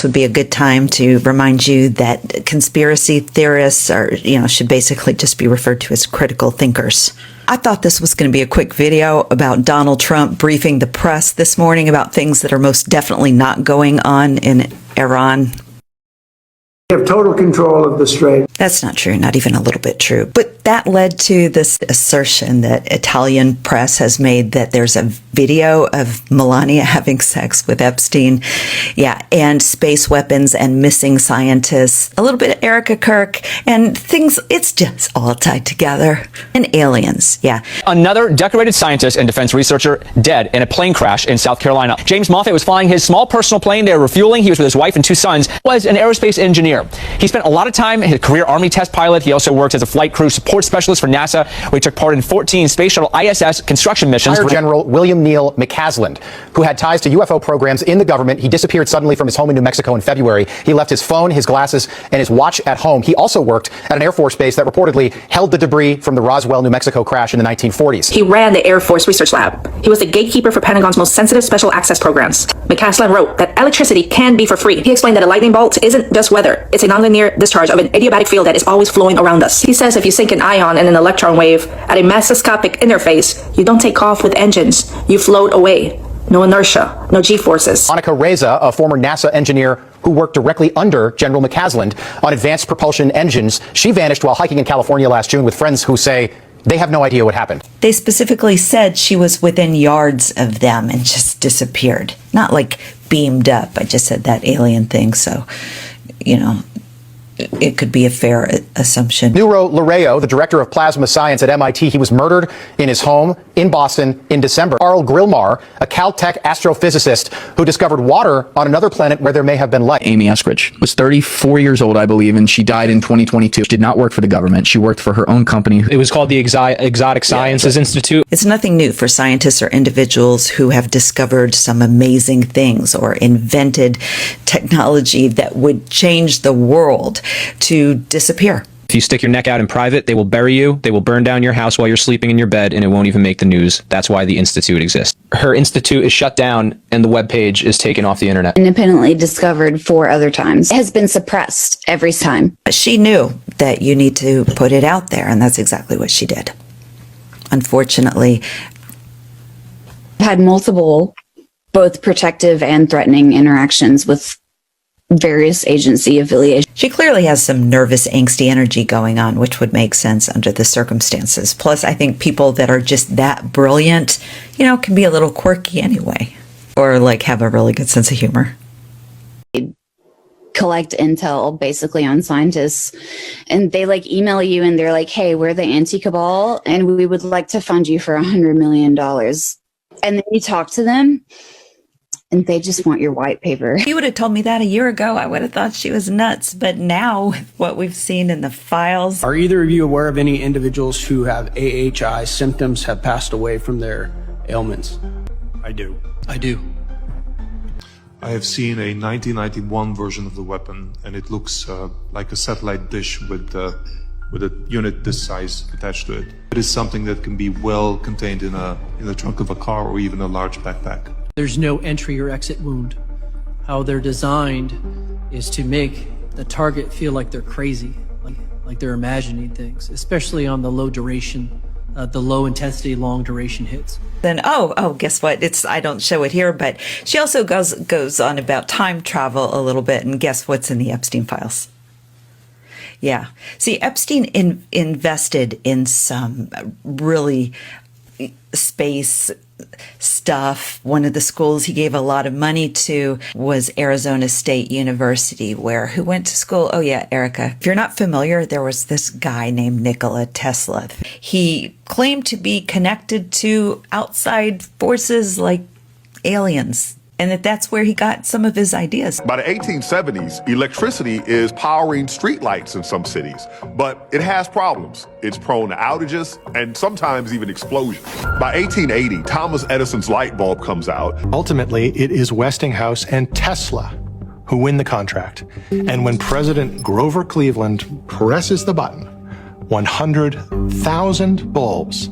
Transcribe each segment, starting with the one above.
Would be a good time to remind you that conspiracy theorists are, should basically just be referred to as critical thinkers. I thought this was going to be a quick video about Donald Trump briefing the press this morning about things that are most definitely not going on in Iran. We have total control of the Strait. That's not true, not even a little bit true. But that led to this assertion that Italian press has made that there's a video of Melania having sex with Epstein. Yeah, and space weapons and missing scientists. A little bit of Erica Kirk and things, it's just all tied together. And aliens, yeah. Another decorated scientist and defense researcher dead in a plane crash in South Carolina. James Moffett was flying his small personal plane. They were refueling. He was with his wife and 2 sons. Was an aerospace engineer. He spent a lot of time as a career Army test pilot. He also worked as a flight crew support specialist for NASA, where he took part in 14 Space Shuttle ISS construction missions. General William Neal McCasland, who had ties to UFO programs in the government. He disappeared suddenly from his home in New Mexico in February. He left his phone, his glasses, and his watch at home. He also worked at an Air Force base that reportedly held the debris from the Roswell, New Mexico crash in the 1940s. He ran the Air Force Research Lab. He was the gatekeeper for Pentagon's most sensitive special access programs. McCasland wrote that electricity can be for free. He explained that a lightning bolt isn't just weather. It's a nonlinear discharge of an adiabatic field that is always flowing around us. He says if you sink an ion and an electron wave at a macroscopic interface, you don't take off with engines. You float away. No inertia, no G-forces. Monica Reza, a former NASA engineer who worked directly under General McCasland on advanced propulsion engines, she vanished while hiking in California last June with friends who say they have no idea what happened. They specifically said she was within yards of them and just disappeared. Not like beamed up. I just said that alien thing, so, it could be a fair assumption. Nuro Lareo, the director of plasma science at MIT, he was murdered in his home in Boston in December. Carl Grillmar, a Caltech astrophysicist who discovered water on another planet where there may have been life. Amy Eskridge was 34 years old, I believe, and she died in 2022. She did not work for the government. She worked for her own company. It was called the Exotic Sciences Institute. It's nothing new for scientists or individuals who have discovered some amazing things or invented technology that would change the world to disappear. If you stick your neck out in private, they will bury you. They will burn down your house while you're sleeping in your bed, and it won't even make the news. That's why the Institute exists. Her institute is shut down, and the webpage is taken off the internet. Independently discovered 4 other times. It has been suppressed every time. She knew that you need to put it out there, and that's exactly what she did. Unfortunately, had multiple, both protective and threatening interactions with various agency affiliations. She clearly has some nervous, angsty energy going on, which would make sense under the circumstances. Plus, I think people that are just that brilliant, can be a little quirky anyway, or have a really good sense of humor. Collect intel basically on scientists, and they email you and they're like, hey, we're the anti-cabal and we would like to fund you for $100 million. And then you talk to them and they just want your white paper. If you would have told me that a year ago, I would have thought she was nuts. But now, what we've seen in the files. Are either of you aware of any individuals who have AHI symptoms have passed away from their ailments? I do. I do. I have seen a 1991 version of the weapon, and it looks like a satellite dish with a unit this size attached to it. It is something that can be well contained in the trunk of a car or even a large backpack. There's no entry or exit wound. How they're designed is to make the target feel like they're crazy, like they're imagining things, especially on the low duration, the low intensity, long duration hits. Then, guess what? I don't show it here, but she also goes on about time travel a little bit, and guess what's in the Epstein files? Yeah. See, Epstein invested in some really space stuff. One of the schools he gave a lot of money to was Arizona State University, who went to school. Oh yeah, Erica. If you're not familiar, there was this guy named Nikola Tesla. He claimed to be connected to outside forces like aliens, and that's where he got some of his ideas. By the 1870s, electricity is powering streetlights in some cities, but it has problems. It's prone to outages and sometimes even explosions. By 1880, Thomas Edison's light bulb comes out. Ultimately, it is Westinghouse and Tesla who win the contract. And when President Grover Cleveland presses the button, 100,000 bulbs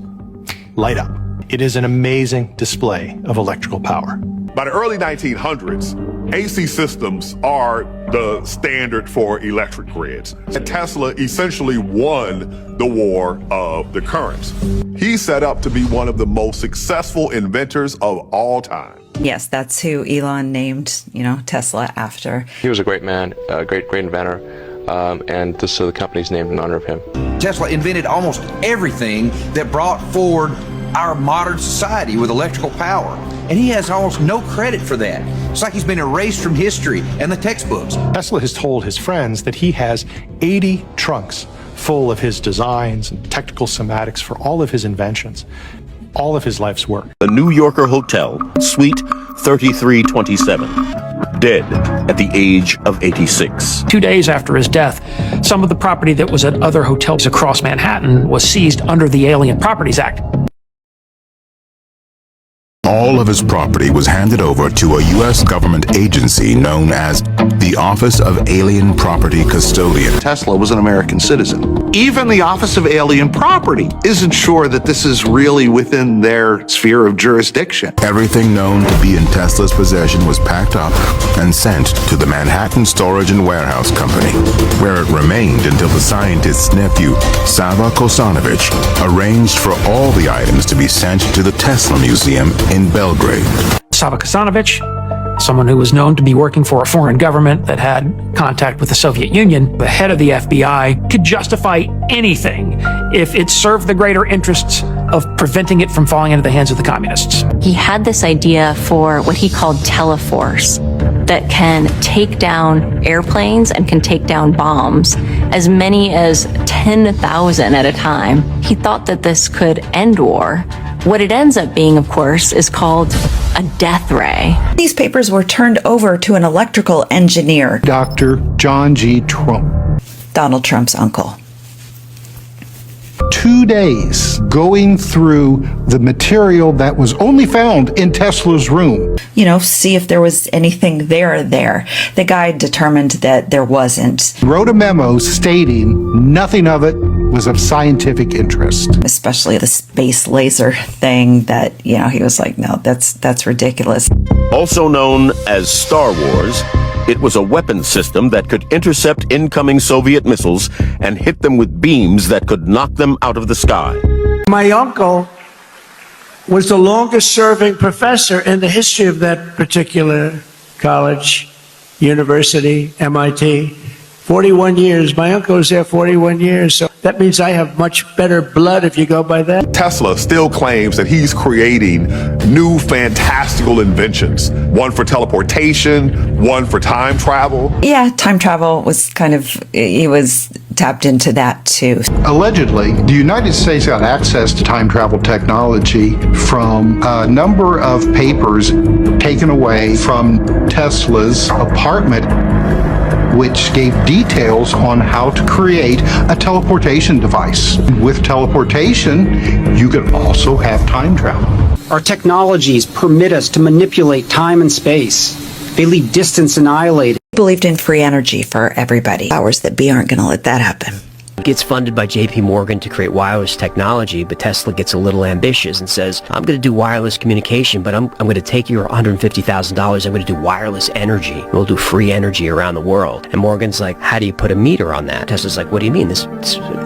light up. It is an amazing display of electrical power. By the early 1900s, AC systems are the standard for electric grids. And Tesla essentially won the war of the currents. He's set up to be one of the most successful inventors of all time. Yes, that's who Elon named, Tesla after. He was a great man, a great inventor, and so the company's named in honor of him. Tesla invented almost everything that brought forward our modern society with electrical power. And he has almost no credit for that. It's like he's been erased from history and the textbooks. Tesla has told his friends that he has 80 trunks full of his designs and technical schematics for all of his inventions, all of his life's work. The New Yorker Hotel, Suite 3327, dead at the age of 86. 2 days after his death, some of the property that was at other hotels across Manhattan was seized under the Alien Properties Act. All of his property was handed over to a U.S. government agency known as the Office of Alien Property Custodian. Tesla was an American citizen. Even the Office of Alien Property isn't sure that this is really within their sphere of jurisdiction. Everything known to be in Tesla's possession was packed up and sent to the Manhattan Storage and Warehouse Company, where it remained until the scientist's nephew, Sava Kosanovich, arranged for all the items to be sent to the Tesla Museum in Belgrade. Sava Kosanovich, someone who was known to be working for a foreign government that had contact with the Soviet Union, the head of the FBI, could justify anything if it served the greater interests of preventing it from falling into the hands of the communists. He had this idea for what he called teleforce that can take down airplanes and can take down bombs, as many as 10,000 at a time. He thought that this could end war. What it ends up being, of course, is called a death ray. These papers were turned over to an electrical engineer, Dr. John G. Trump. Donald Trump's uncle. 2 days going through the material that was only found in Tesla's room. See if there was anything there. The guy determined that there wasn't. Wrote a memo stating nothing of it was of scientific interest. Especially the space laser thing that, he was like, no, that's ridiculous. Also known as Star Wars, it was a weapon system that could intercept incoming Soviet missiles and hit them with beams that could knock them out of the sky. My uncle was the longest serving professor in the history of that particular college, university, MIT. 41 years. My uncle was there 41 years. So that means I have much better blood if you go by that. Tesla still claims that he's creating new fantastical inventions. One for teleportation, one for time travel. Yeah, time travel was he was tapped into that too. Allegedly, the United States got access to time travel technology from a number of papers taken away from Tesla's apartment, which gave details on how to create a teleportation device. With teleportation, you could also have time travel. Our technologies permit us to manipulate time and space. They leave distance annihilated. Believed in free energy for everybody. Powers that be aren't going to let that happen. Gets funded by JP Morgan to create wireless technology, but Tesla gets a little ambitious and says, I'm going to do wireless communication, but I'm going to take your $150,000, I'm going to do wireless energy. We'll do free energy around the world. And Morgan's like, how do you put a meter on that? Tesla's like, what do you mean? This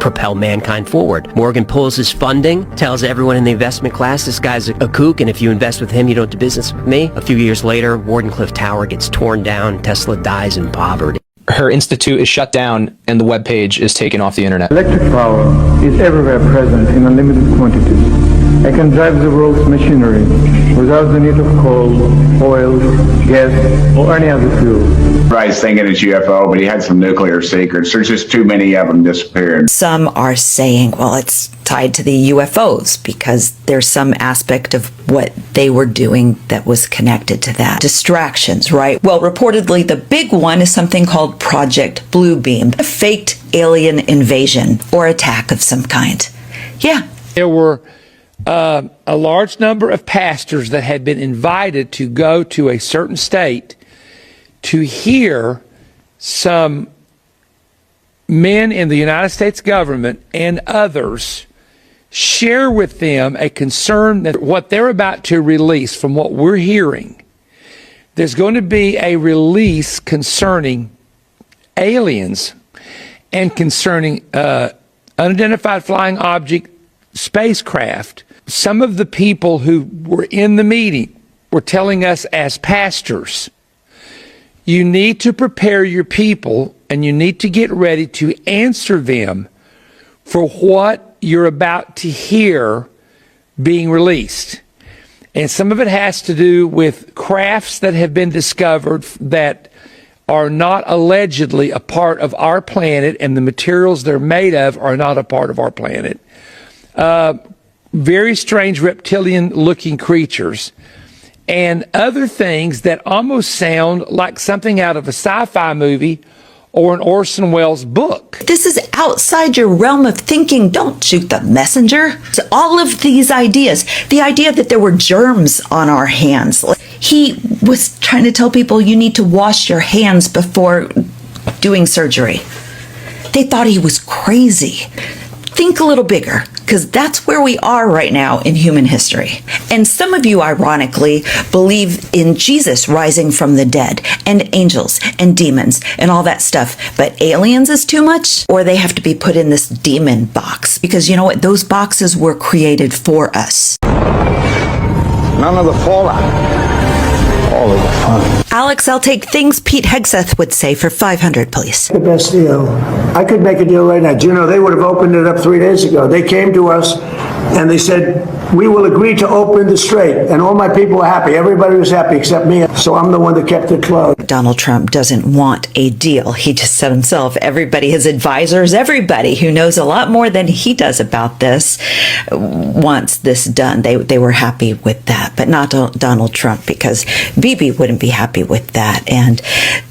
propel mankind forward. Morgan pulls his funding, tells everyone in the investment class, this guy's a kook, and if you invest with him, you don't do business with me. A few years later, Wardenclyffe Tower gets torn down. Tesla dies in poverty. Her institute is shut down and the webpage is taken off the internet. Electric power is everywhere present in unlimited quantities. It can drive the world's machinery without the need of coal, oil, gas, or any other fuel. Everybody's thinking it's UFO, but he had some nuclear secrets. There's just too many of them disappeared. Some are saying, well, it's tied to the UFOs because there's some aspect of what they were doing that was connected to that. Distractions, right? Well, reportedly, the big one is something called Project Bluebeam, a faked alien invasion or attack of some kind. Yeah. There were a large number of pastors that had been invited to go to a certain state to hear some men in the United States government and others share with them a concern that what they're about to release, from what we're hearing, there's going to be a release concerning aliens and concerning unidentified flying object spacecraft. Some of the people who were in the meeting were telling us as pastors, you need to prepare your people and you need to get ready to answer them for what you're about to hear being released. And some of it has to do with crafts that have been discovered that are not allegedly a part of our planet, and the materials they're made of are not a part of our planet. Very strange reptilian-looking creatures, and other things that almost sound like something out of a sci-fi movie or an Orson Welles book. This is outside your realm of thinking. Don't shoot the messenger. All of these ideas, the idea that there were germs on our hands. He was trying to tell people you need to wash your hands before doing surgery. They thought he was crazy. Think a little bigger, because that's where we are right now in human history. And some of you, ironically, believe in Jesus rising from the dead, and angels, and demons, and all that stuff. But aliens is too much, or they have to be put in this demon box. Because you know what? Those boxes were created for us. None of the fallout. All of the fun. Alex, I'll take things Pete Hegseth would say for $500, please. The best deal. I could make a deal right now. Do you know, they would have opened it up 3 days ago. They came to us and they said, we will agree to open the strait. And all my people were happy. Everybody was happy except me. So I'm the one that kept it closed. Donald Trump doesn't want a deal. He just said himself, everybody, his advisors, everybody who knows a lot more than he does about this wants this done. They were happy with that, but not Donald Trump, because Bibi wouldn't be happy with that. And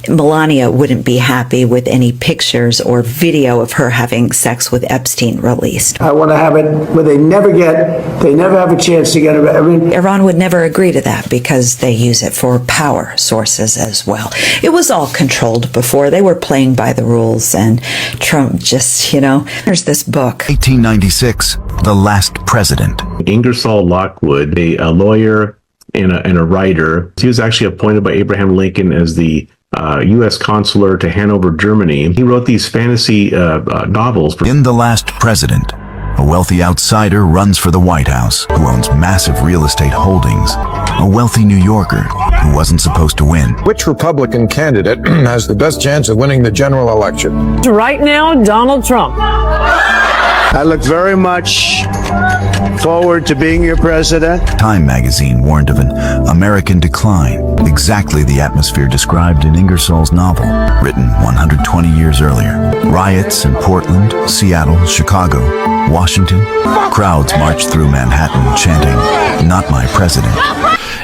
Melania wouldn't be happy with any pictures or video of her having sex with Epstein released. I want to have it where they never have a chance to get it. I mean, Iran would never agree to that because they use it for power sources as well. It was all controlled before. They were playing by the rules, and Trump just, there's this book. 1896, The Last President. Ingersoll Lockwood, a lawyer and a writer. He was actually appointed by Abraham Lincoln as the U.S. consular to Hanover, Germany. He wrote these fantasy novels. In The Last President, a wealthy outsider runs for the White House who owns massive real estate holdings. A wealthy New Yorker who wasn't supposed to win. Which Republican candidate has the best chance of winning the general election? Right now, Donald Trump. I look very much forward to being your president. Time magazine warned of an American decline, exactly the atmosphere described in Ingersoll's novel, written 120 years earlier. Riots in Portland, Seattle, Chicago, Washington. Crowds marched through Manhattan chanting, "Not my president."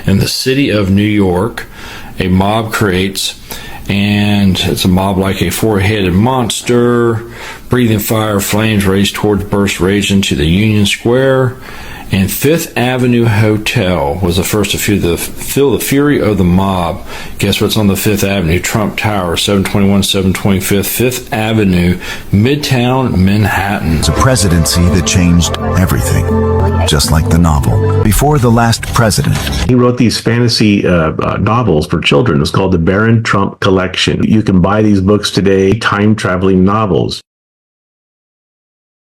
In the city of New York, a mob creates, and it's a mob like a four-headed monster, breathing fire, flames race towards burst rage into the Union Square. And Fifth Avenue Hotel was the first to feel the fury of the mob. Guess what's on the Fifth Avenue? Trump Tower, 721, 725th, Fifth Avenue, Midtown, Manhattan. It's a presidency that changed everything, just like the novel. Before The Last President. He wrote these fantasy novels for children. It's called the Baron Trump Collection. You can buy these books today, time-traveling novels.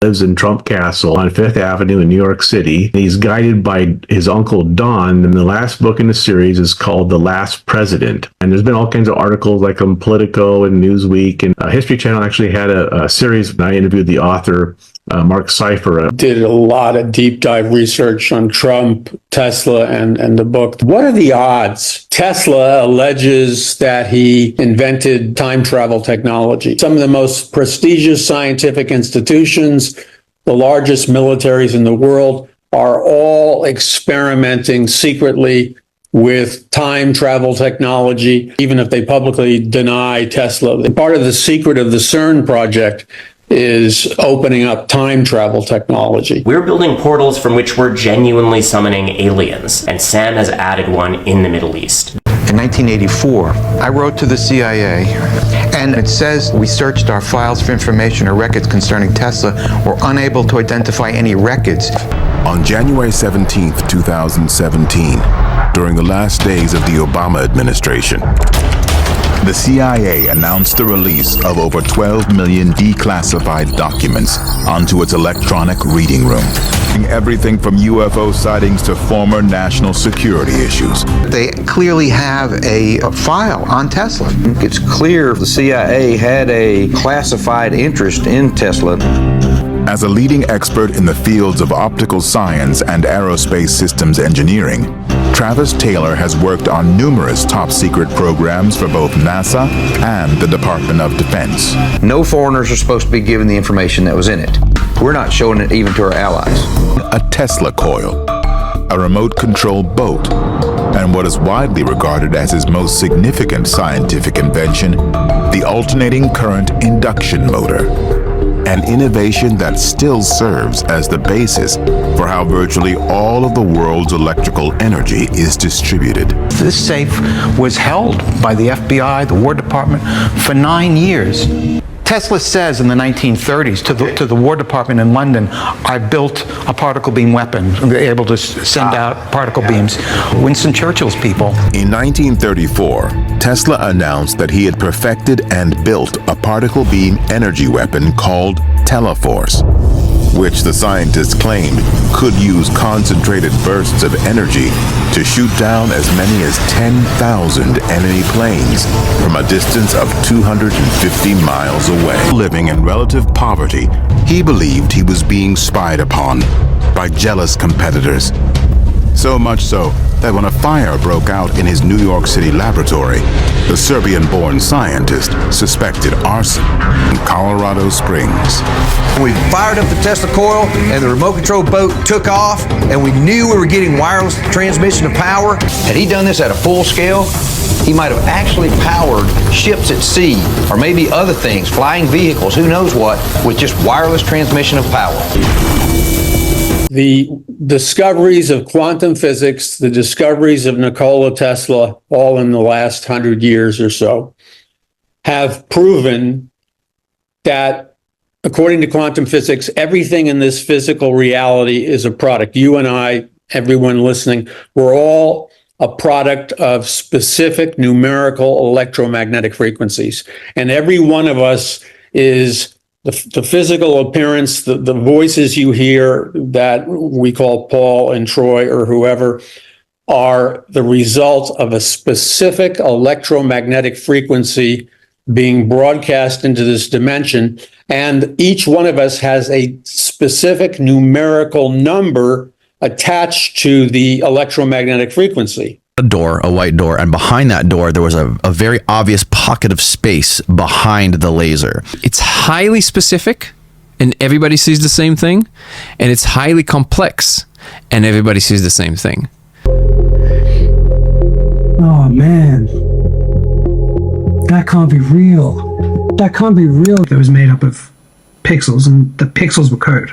Lives in Trump Castle on Fifth Avenue in New York City. He's guided by his uncle Don, and the last book in the series is called The Last President. And there's been all kinds of articles like on Politico and Newsweek, and History Channel actually had a series, and I interviewed the author, Mark Cypher. Did a lot of deep dive research on Trump, Tesla, and the book. What are the odds? Tesla alleges that he invented time travel technology. Some of the most prestigious scientific institutions, the largest militaries in the world, are all experimenting secretly with time travel technology, even if they publicly deny Tesla. Part of the secret of the CERN project is opening up time travel technology. We're building portals from which we're genuinely summoning aliens, and Sam has added one in the Middle East. In 1984, I wrote to the CIA, and it says we searched our files for information or records concerning Tesla. We're unable to identify any records. On January 17, 2017, during the last days of the Obama administration. The CIA announced the release of over 12 million declassified documents onto its electronic reading room. Everything from UFO sightings to former national security issues. They clearly have a file on Tesla. It's clear the CIA had a classified interest in Tesla. As a leading expert in the fields of optical science and aerospace systems engineering, Travis Taylor has worked on numerous top-secret programs for both NASA and the Department of Defense. No foreigners are supposed to be given the information that was in it. We're not showing it even to our allies. A Tesla coil, a remote-controlled boat, and what is widely regarded as his most significant scientific invention, the alternating current induction motor. An innovation that still serves as the basis for how virtually all of the world's electrical energy is distributed. This safe was held by the FBI, the War Department, for 9 years. Tesla says in the 1930s to the War Department in London, I built a particle beam weapon, able to send out particle beams. Winston Churchill's people. In 1934, Tesla announced that he had perfected and built a particle beam energy weapon called Teleforce, which the scientists claimed could use concentrated bursts of energy to shoot down as many as 10,000 enemy planes from a distance of 250 miles away. Living in relative poverty, he believed he was being spied upon by jealous competitors. So much so that when a fire broke out in his New York City laboratory, the Serbian-born scientist suspected arson in Colorado Springs. We fired up the Tesla coil and the remote control boat took off, and we knew we were getting wireless transmission of power. Had he done this at a full scale, he might have actually powered ships at sea, or maybe other things, flying vehicles, who knows what, with just wireless transmission of power. The discoveries of quantum physics, the discoveries of Nikola Tesla, all in the last 100 years or so, have proven that, according to quantum physics, everything in this physical reality is a product. You and I, everyone listening, we're all a product of specific numerical electromagnetic frequencies. And every one of us is the physical appearance, the voices you hear that we call Paul and Troy or whoever, are the result of a specific electromagnetic frequency being broadcast into this dimension. And each one of us has a specific numerical number attached to the electromagnetic frequency. A door, a white door, and behind that door there was a very obvious pocket of space behind the laser. It's highly specific and everybody sees the same thing, and it's highly complex and everybody sees the same thing. Oh man, that can't be real. That can't be real. It was made up of pixels, and the pixels were code.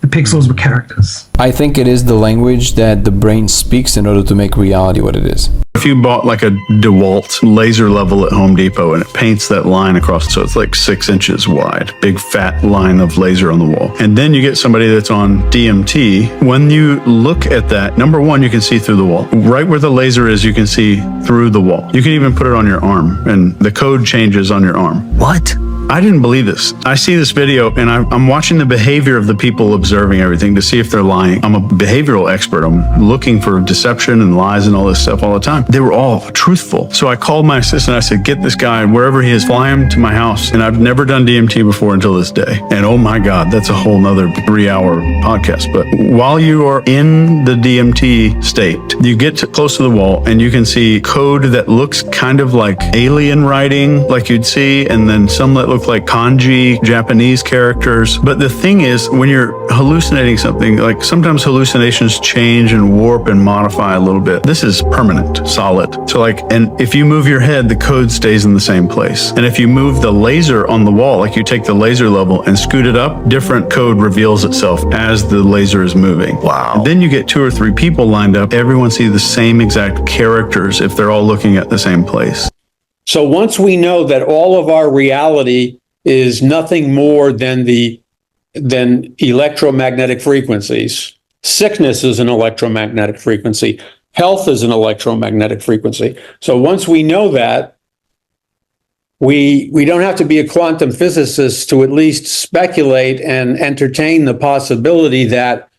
The pixels were characters. I think it is the language that the brain speaks in order to make reality what it is. If you bought like a DeWalt laser level at Home Depot and it paints that line across, so it's like 6 inches wide, big fat line of laser on the wall. And then you get somebody that's on DMT. When you look at that, number one, you can see through the wall. Right where the laser is, you can see through the wall. You can even put it on your arm and the code changes on your arm. What? I didn't believe this. I see this video and I'm watching the behavior of the people observing everything to see if they're lying. I'm a behavioral expert. I'm looking for deception and lies and all this stuff all the time. They were all truthful. So I called my assistant. I said, get this guy wherever he is, fly him to my house. And I've never done DMT before until this day. And oh my God, that's a whole nother 3-hour podcast. But while you are in the DMT state, you get close to the wall and you can see code that looks kind of like alien writing, like you'd see, and then some that look like kanji, Japanese characters. But the thing is, when you're hallucinating something, like sometimes hallucinations change and warp and modify a little bit. This is permanent, solid. So like, and if you move your head, the code stays in the same place. And if you move the laser on the wall, like you take the laser level and scoot it up, different code reveals itself as the laser is moving. Wow. And then you get 2 or 3 people lined up. Everyone sees the same exact characters if they're all looking at the same place. So once we know that all of our reality is nothing more than electromagnetic frequencies. Sickness is an electromagnetic frequency. Health is an electromagnetic frequency. So once we know that, we don't have to be a quantum physicist to at least speculate and entertain the possibility that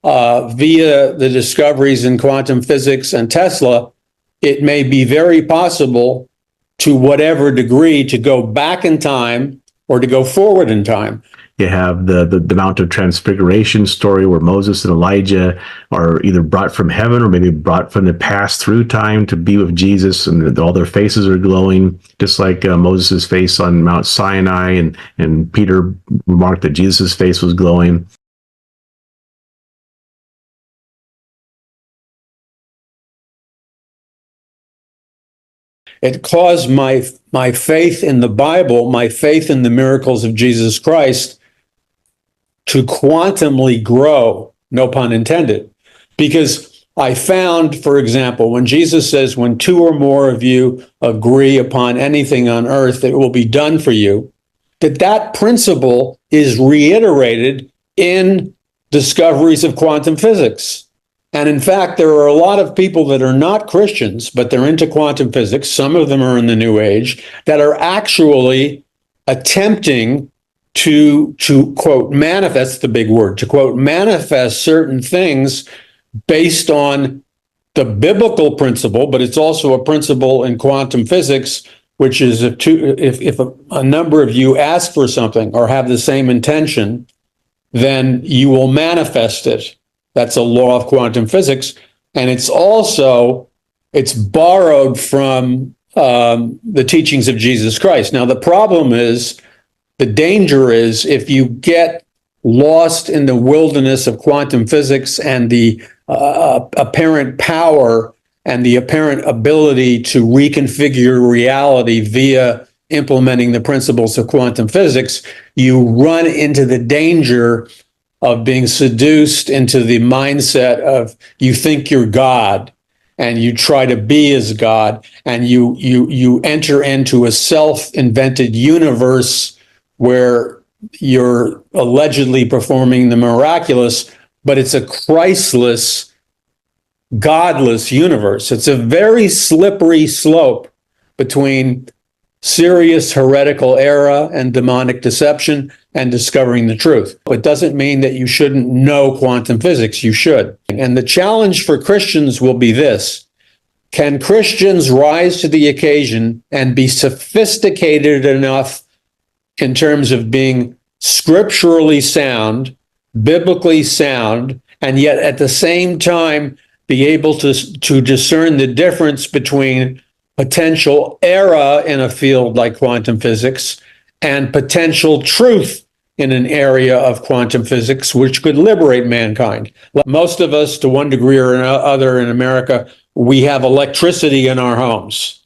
via the discoveries in quantum physics and Tesla, it may be very possible to whatever degree to go back in time or to go forward in time. You have the Mount of Transfiguration story where Moses and Elijah are either brought from heaven or maybe brought from the past through time to be with Jesus, and all their faces are glowing, just like Moses' face on Mount Sinai, and Peter remarked that Jesus' face was glowing. It caused my faith in the Bible, my faith in the miracles of Jesus Christ, to quantumly grow, no pun intended, because I found, for example, when Jesus says, when two or more of you agree upon anything on earth, it will be done for you, that principle is reiterated in discoveries of quantum physics. And in fact, there are a lot of people that are not Christians, but they're into quantum physics. Some of them are in the New Age that are actually attempting to quote, manifest, the big word, to quote, manifest certain things based on the biblical principle, but it's also a principle in quantum physics, which is if a number of you ask for something or have the same intention, then you will manifest it. That's a law of quantum physics. And it's borrowed from the teachings of Jesus Christ. Now, the problem is, the danger is if you get lost in the wilderness of quantum physics and the apparent power and the apparent ability to reconfigure reality via implementing the principles of quantum physics, you run into the danger of being seduced into the mindset of you think you're God and you try to be as God, and you enter into a self-invented universe where you're allegedly performing the miraculous, but it's a Christless, godless universe. It's a very slippery slope between serious heretical error and demonic deception and discovering the truth. It doesn't mean that you shouldn't know quantum physics. You should. And the challenge for Christians will be this: can Christians rise to the occasion and be sophisticated enough in terms of being scripturally sound, biblically sound, and yet at the same time be able to discern the difference between potential error in a field like quantum physics and potential truth in an area of quantum physics, which could liberate mankind? Most of us, to one degree or another in America, we have electricity in our homes.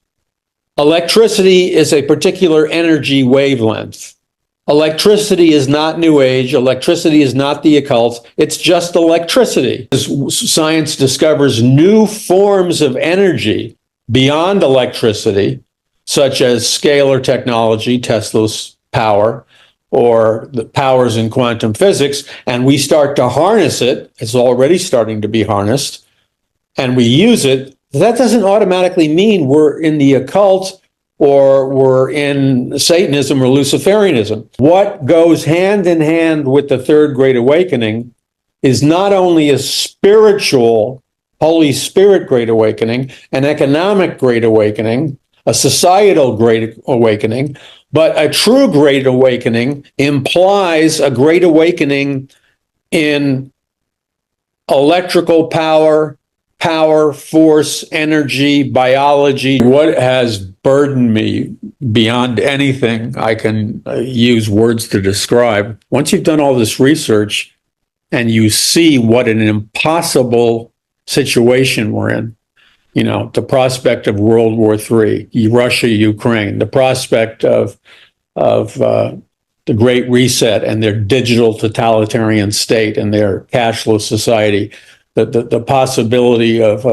Electricity is a particular energy wavelength. Electricity is not New Age. Electricity is not the occult. It's just electricity. As science discovers new forms of energy beyond electricity, such as scalar technology, Tesla's power, or the powers in quantum physics, and we start to harness it, it's already starting to be harnessed, and we use it, that doesn't automatically mean we're in the occult or we're in Satanism or Luciferianism. What goes hand in hand with the Third Great Awakening is not only a spiritual, Holy Spirit Great Awakening, an economic Great Awakening, a societal Great Awakening, but a true Great Awakening implies a Great Awakening in electrical power, force, energy, biology. What has burdened me beyond anything I can use words to describe, once you've done all this research and you see what an impossible situation we're in, you know, the prospect of World War III, Russia, Ukraine, the prospect of the Great Reset and their digital totalitarian state and their cashless society, the possibility of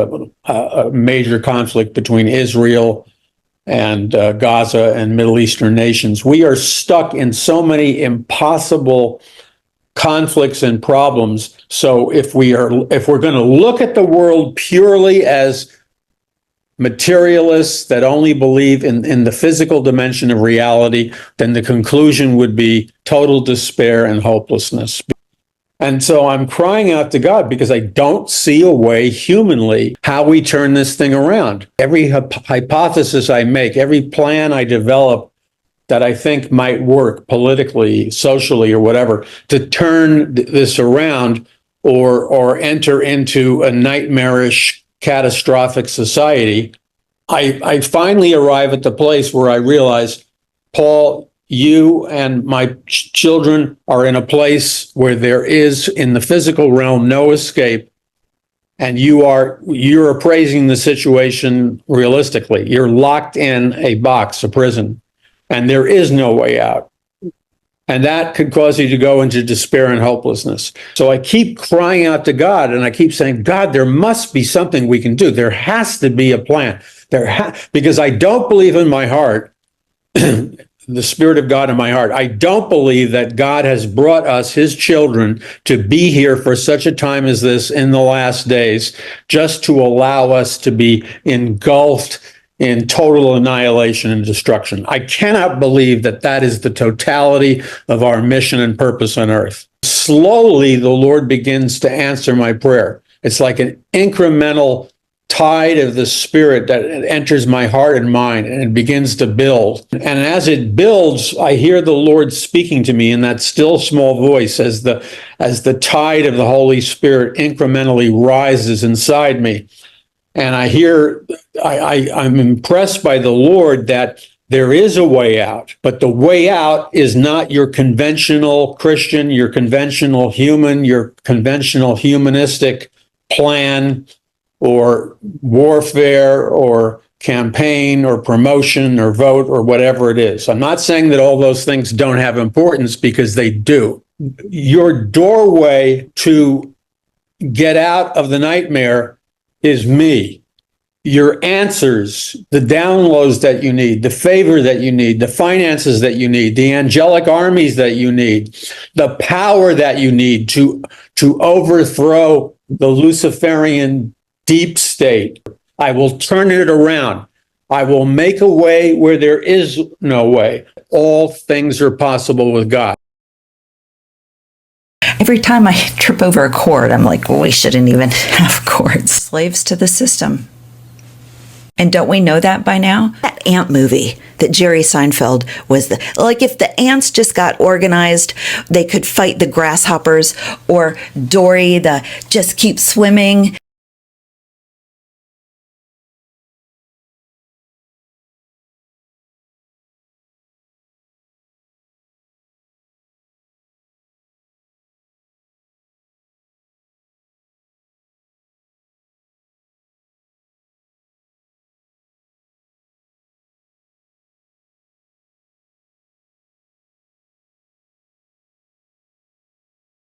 a major conflict between Israel and Gaza and Middle Eastern nations. We are stuck in so many impossible conflicts and problems. So if we're going to look at the world purely as materialists that only believe in the physical dimension of reality, then the conclusion would be total despair and hopelessness. And so I'm crying out to God because I don't see a way humanly how we turn this thing around. Every hypothesis I make, every plan I develop that I think might work politically, socially, or whatever, to turn this around or enter into a nightmarish, catastrophic society, I finally arrive at the place where I realize, Paul, you and my children are in a place where there is, in the physical realm, no escape. And you're appraising the situation realistically. You're locked in a box, a prison, and there is no way out. And that could cause you to go into despair and hopelessness. So I keep crying out to God, and I keep saying, God, there must be something we can do. There has to be a plan. Because I don't believe in my heart, the Spirit of God in my heart, I don't believe that God has brought us, his children, to be here for such a time as this in the last days, just to allow us to be engulfed in total annihilation and destruction. I cannot believe that that is the totality of our mission and purpose on earth. Slowly, the Lord begins to answer my prayer. It's like an incremental tide of the Spirit that enters my heart and mind, and it begins to build. And as it builds, I hear the Lord speaking to me in that still small voice as the tide of the Holy Spirit incrementally rises inside me. And I'm impressed by the Lord that there is a way out, but the way out is not your conventional Christian, your conventional human, your conventional humanistic plan or warfare or campaign or promotion or vote or whatever it is. I'm not saying that all those things don't have importance, because they do. Your doorway to get out of the nightmare is me. Your answers, the downloads that you need, the favor that you need, the finances that you need, the angelic armies that you need, the power that you need to overthrow the Luciferian deep state. I will turn it around. I will make a way where there is no way. All things are possible with God. Every time I trip over a cord, I'm like, well, we shouldn't even have cords. Slaves to the system. And don't we know that by now? That ant movie that Jerry Seinfeld was like, if the ants just got organized, they could fight the grasshoppers, or Dory, just keep swimming.